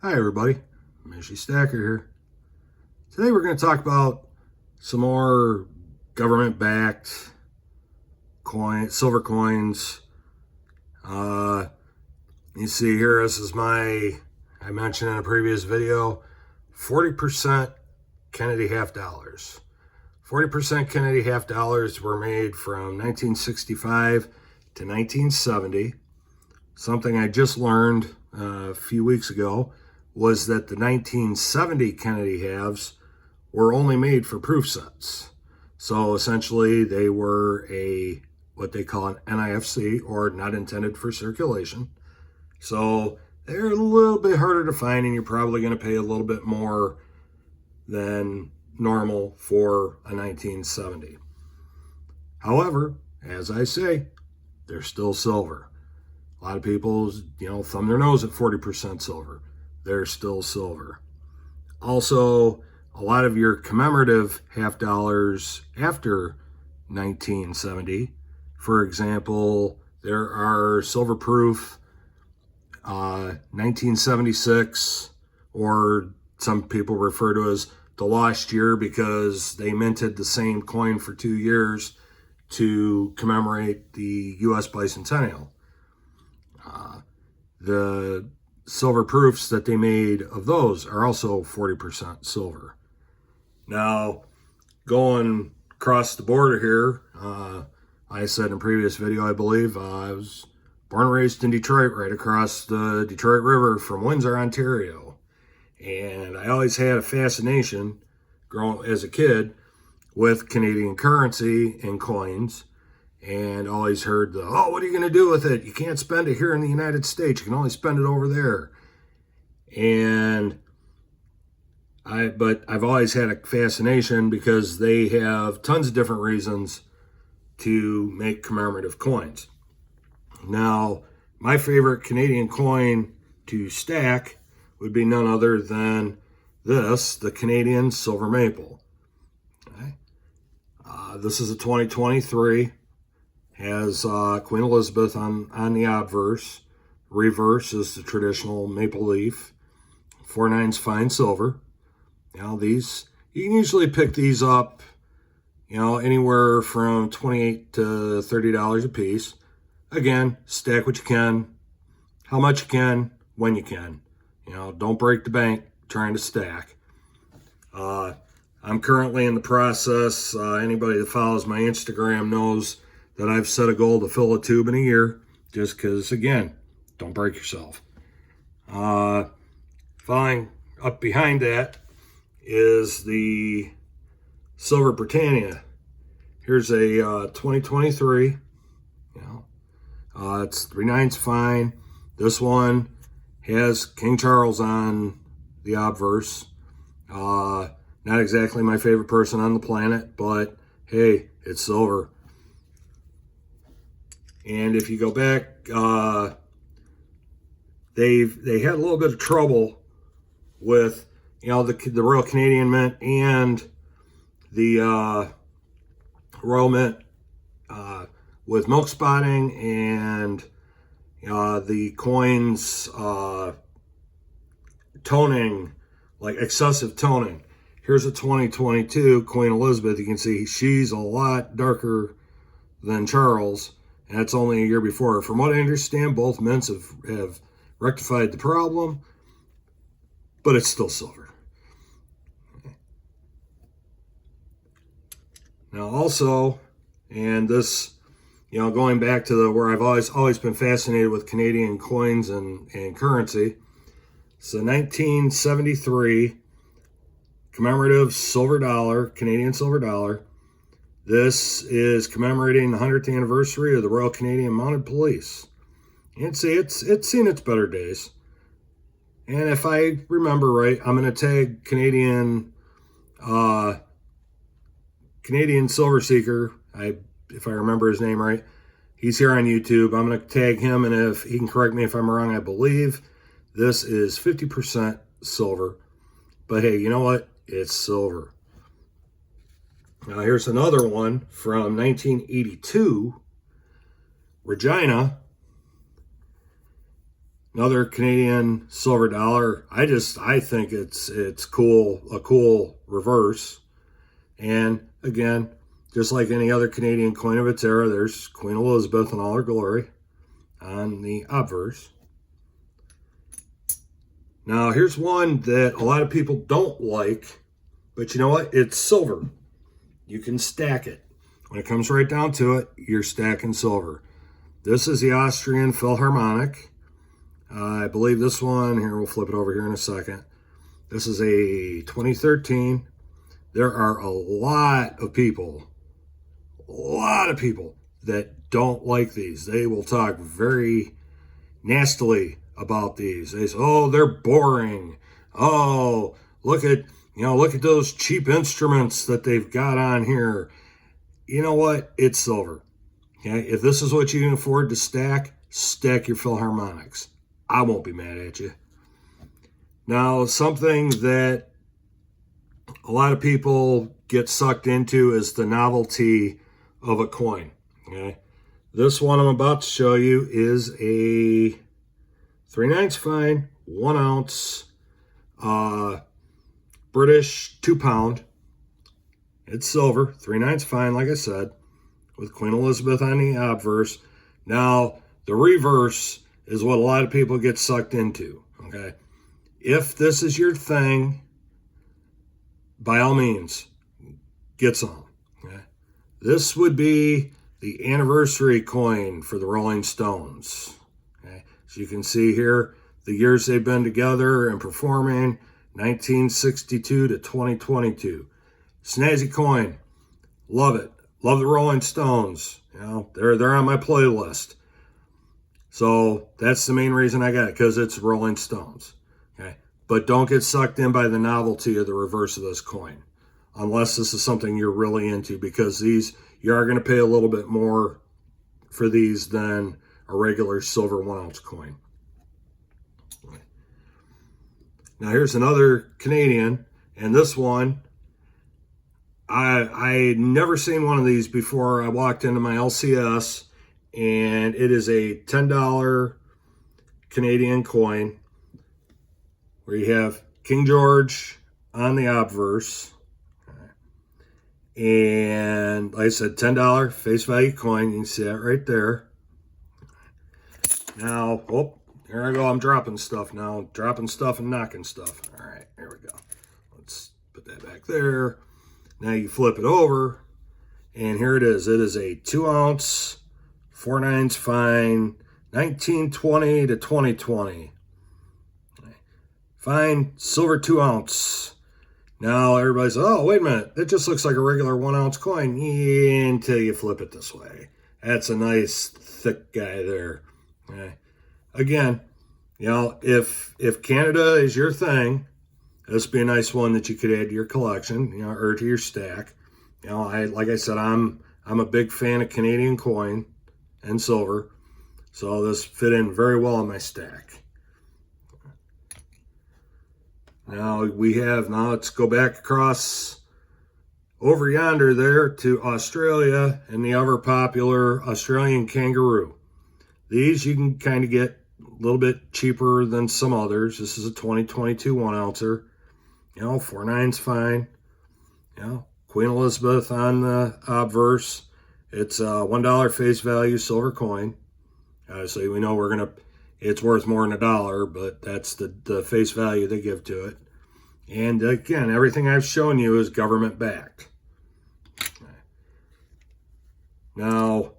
Hi everybody, Mishy Stacker here. Today we're going to talk about some more government-backed silver coins. You see here, this is I mentioned in a previous video, 40% Kennedy half dollars. 40% Kennedy half dollars were made from 1965 to 1970. Something I just learned a few weeks ago was that the 1970 Kennedy halves were only made for proof sets. So essentially they were what they call an NIFC, or not intended for circulation. So they're a little bit harder to find, and you're probably going to pay a little bit more than normal for a 1970. However, as I say, they're still silver. A lot of people, thumb their nose at 40% silver. They're still silver. Also, a lot of your commemorative half dollars after 1970, for example, there are silver proof 1976, or some people refer to as the lost year because they minted the same coin for 2 years to commemorate the U.S. bicentennial. The silver proofs that they made of those are also 40% silver. Now, going across the border here, I said in a previous video, I believe, I was born and raised in Detroit, right across the Detroit River from Windsor, Ontario. And I always had a fascination, growing as a kid, with Canadian currency and coins. And always heard what are you going to do with it? You can't spend it here in the United States. You can only spend it over there. But I've always had a fascination because they have tons of different reasons to make commemorative coins. Now, my favorite Canadian coin to stack would be none other than this, the Canadian Silver Maple. Okay. This is a 2023. Has Queen Elizabeth on the obverse. Reverse is the traditional maple leaf. 4/9 fine silver. Now these, you can usually pick these up, anywhere from $28 to $30 a piece. Again, stack what you can, how much you can, when you can. Don't break the bank trying to stack. I'm currently in the process. Anybody that follows my Instagram knows that I've set a goal to fill a tube in a year, just because, again, don't break yourself. Following up behind that is the Silver Britannia. Here's a 2023. It's 3/9 fine. This one has King Charles on the obverse. Not exactly my favorite person on the planet, but hey, it's silver. And if you go back, they had a little bit of trouble with the Royal Canadian Mint and the Royal Mint with milk spotting and the coins toning, like excessive toning. Here's a 2022 Queen Elizabeth. You can see she's a lot darker than Charles. And that's only a year before. From what I understand, both mints have rectified the problem, but it's still silver. Now also, and this, going back to where I've always been fascinated with Canadian coins and currency. So 1973 commemorative silver dollar, Canadian silver dollar. This is commemorating the 100th anniversary of the Royal Canadian Mounted Police. And see, it's seen its better days. And if I remember right, I'm going to tag Canadian Silver Seeker. If I remember his name right, he's here on YouTube. I'm going to tag him, and if he can correct me if I'm wrong, I believe this is 50% silver. But hey, you know what? It's silver. Now here's another one from 1982, Regina. Another Canadian silver dollar. I think it's cool, a cool reverse. And again, just like any other Canadian coin of its era, there's Queen Elizabeth in all her glory on the obverse. Now here's one that a lot of people don't like, but you know what? It's silver. You can stack it. When it comes right down to it, you're stacking silver. This is the Austrian Philharmonic. I believe this one, here, we'll flip it over here in a second. This is a 2013. There are a lot of people that don't like these. They will talk very nastily about these. They say, oh, they're boring. Oh, look at those cheap instruments that they've got on here. You know what? It's silver. Okay, if this is what you can afford to stack your Philharmonics. I won't be mad at you. Now, something that a lot of people get sucked into is the novelty of a coin. Okay, this one I'm about to show you is a 3/9 fine, 1 ounce, British 2 pound. It's silver, 3/9 fine, like I said, with Queen Elizabeth on the obverse. Now, the reverse is what a lot of people get sucked into, okay? If this is your thing, by all means, get some, okay? This would be the anniversary coin for the Rolling Stones, okay? So you can see here the years they've been together and performing, 1962 to 2022. Snazzy coin, love it. Love the Rolling Stones. You know, they're on my playlist. So that's the main reason I got it, because it's Rolling Stones. Okay, but don't get sucked in by the novelty of the reverse of this coin, unless this is something you're really into, because these, you are going to pay a little bit more for these than a regular silver 1 ounce coin. Now here's another Canadian, and this one, I never seen one of these before I walked into my LCS, and it is a $10 Canadian coin where you have King George on the obverse. And like I said, $10 face value coin. You can see that right there. Now, oh, here I go. I'm dropping stuff now. Dropping stuff and knocking stuff. All right, here we go. Let's put that back there. Now you flip it over, and here it is. It is a 2 ounce, 4/9 fine, 1920 to 2020. Fine, silver 2 ounce. Now everybody's, oh, wait a minute. That just looks like a regular 1 ounce coin. Yeah, until you flip it this way. That's a nice thick guy there. Okay. Again, you know, if Canada is your thing, this would be a nice one that you could add to your collection, you know, or to your stack. You know, like I said, I'm a big fan of Canadian coin and silver, so this fit in very well in my stack. Now let's go back across over yonder there to Australia and the ever popular Australian kangaroo. These you can kind of get a little bit cheaper than some others. This is a 2022 1 ouncer. You know, 4/9's fine. You know, Queen Elizabeth on the obverse. It's a $1 face value silver coin. So we know it's worth more than $1, but that's the face value they give to it. And again, everything I've shown you is government backed. Now,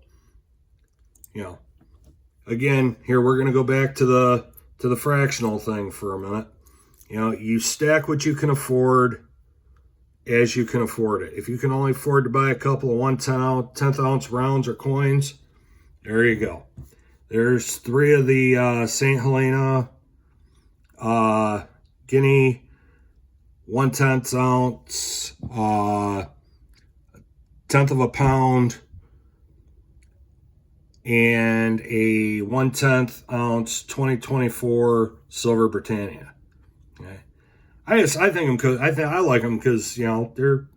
you know, again, here we're going to go back to the fractional thing for a minute. You know, you stack what you can afford as you can afford it. If you can only afford to buy a couple of 1/10 ounce rounds or coins, there you go. There's 3 of the St. Helena Guinea 1/10 ounce, 1/10 of a pound, and a 1/10 ounce 2024 silver Britannia. Okay. I think them I like them because, you know, they're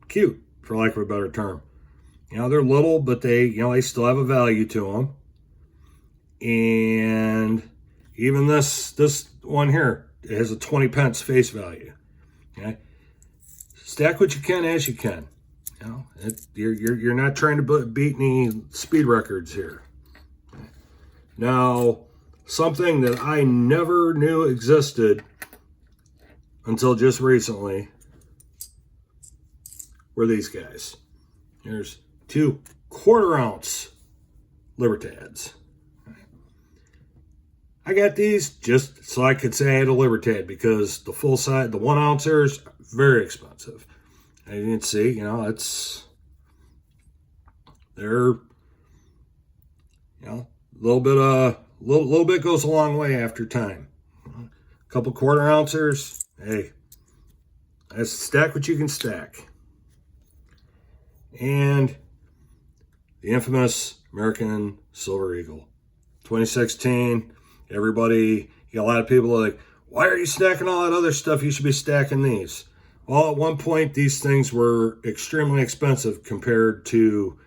cute, for lack of a better term. You know, they're little, but they still have a value to them. And Even this one here, it has a 20 pence face value. Okay, stack what you can as you can. You know, you're not trying to beat any speed records here. Now, something that I never knew existed until just recently were these guys. Here's 2 1/4-ounce Libertads. I got these just so I could say I had a Libertad, because the full size, the 1-ouncers, very expensive. And you can see, you know, they're, you know, little bit goes a long way after time. A couple 1/4-ouncers, hey, that's stack what you can stack. And the infamous American Silver Eagle, 2016. Everybody, you got a lot of people are like, why are you stacking all that other stuff? You should be stacking these. Well, at one point, these things were extremely expensive compared to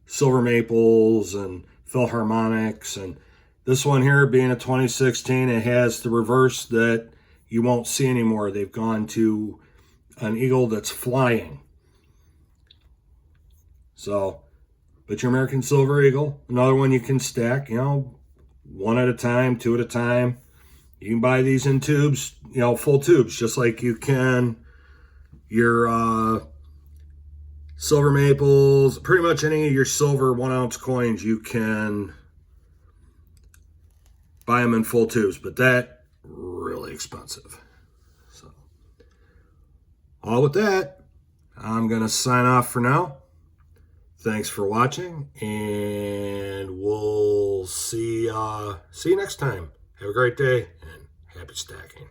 silver maples and philharmonics. And this one here, being a 2016, it has the reverse that you won't see anymore. They've gone to an eagle that's flying. So, but your American Silver Eagle, another one you can stack, you know, 1 at a time, 2 at a time. You can buy these in tubes, you know, full tubes, just like you can your silver maples, pretty much any of your silver 1-ounce coins, you can buy them in full tubes, but that really expensive. So, all with that, I'm going to sign off for now. Thanks for watching, and we'll see you next time. Have a great day, and happy stacking.